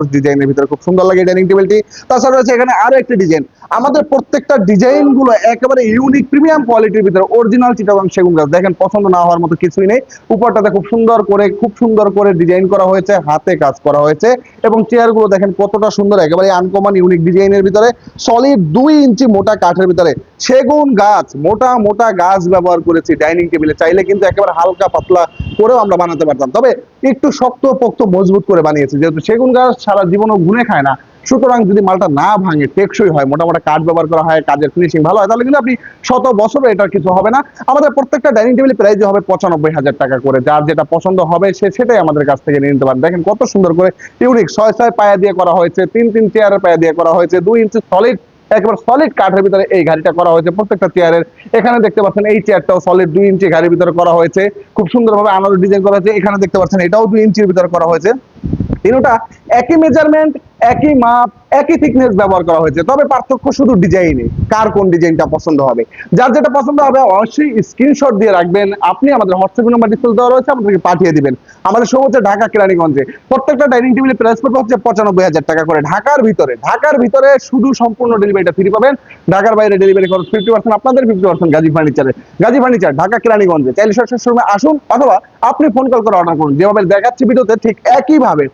ডিজাইনের ভিতরে খুব সুন্দর লাগে ডাইনিং টেবিলটি। তাছাড়া রয়েছে এখানে আরো একটি ডিজাইন। আমাদের প্রত্যেকটা ডিজাইন গুলো একেবারে ইউনিক প্রিমিয়াম কোয়ালিটির ভিতরে অরিজিনাল চিটাগাং সেগুন গাছ। দেখেন পছন্দ না হওয়ার মতো কিছুই নেই। উপরটাতে খুব সুন্দর করে ডিজাইন করা হয়েছে, হাতে কাজ করা হয়েছে এবং চেয়ার গুলো দেখেন কতটা সুন্দর, একেবারে আনকমন ইউনিক ডিজাইনের ভিতরে সলিড 2 ইঞ্চি মোটা কাঠের ভিতরে সেগুন গাছ, মোটা মোটা গাছ ব্যবহার করেছি ডাইনিং টেবিলে। চাইলে কিন্তু একেবারে হালকা পাতলা করেও আমরা বানাতে পারতাম, তবে একটু শক্ত পোক্ত মজবুত করে বানিয়েছি, যেহেতু সেগুন গাছ সারা জীবনও গুনে খায় না। সুতরাং যদি মালটা না ভাঙে, টেকসই হয়, মোটামুটি কাঠ ব্যবহার করা হয়, কাজের ফিনিশিং ভালো হয়, তাহলে কিন্তু আপনি শত বছরও এটার কিছু হবে না। আমাদের প্রত্যেকটা ডাইনিং টেবিল প্রাইস হবে 95,000 টাকা করে। যার যেটা পছন্দ হবে সে সেটাই আমাদের কাছ থেকে নিয়ে নিতে পারেন। দেখেন কত সুন্দর করে ইউনিক 6 পায়া দিয়ে করা হয়েছে, 3 চেয়ারের পায়া দিয়ে করা হয়েছে, 2 ইঞ্চি সলিড একেবারে সলিড কাঠের ভিতরে এই গাড়িটা করা হয়েছে প্রত্যেকটা চেয়ারের। এখানে দেখতে পাচ্ছেন এই চেয়ারটাও সলিড 2 ইঞ্চি গাড়ির ভিতরে করা হয়েছে, খুব সুন্দরভাবে আনারো ডিজাইন করা হয়েছে। এখানে দেখতে পাচ্ছেন এটাও 2 ইঞ্চির ভিতরে করা হয়েছে। তিনটা একই মেজারমেন্ট, একই মাপ, একই থিকনেস ব্যবহার করা হয়েছে, তবে পার্থক্য শুধু ডিজাইনে। কার কোন ডিজাইনটা পছন্দ হবে, যার যেটা পছন্দ হবে অবশ্যই স্ক্রিনশট দিয়ে রাখবেন। আপনি আমাদের হোয়াটসঅ্যাপ নাম্বার ডিসপ্লে দেওয়া রয়েছে, আপনাদেরকে পাঠিয়ে দিবেন। আমাদের শো হচ্ছে ঢাকা কেরানীগঞ্জে। প্রত্যেকটা ডাইনিং টেবিলের প্রাইস পড়বে হচ্ছে 95,000 টাকা করে ঢাকার ভিতরে শুধু সম্পূর্ণ ডেলিভারিটা ফ্রি পাবেন। ঢাকার বাইরে ডেলিভারি খরচ 50% আপনাদের, 50% গাজী ফার্নিচার ঢাকা কেরানীগঞ্জে। চাইলে সরাসরি শোরুমে আসুন অথবা আপনি ফোন কল করে অর্ডার করুন। যেভাবে দেখাচ্ছি ভিডিওতে ঠিক একইভাবে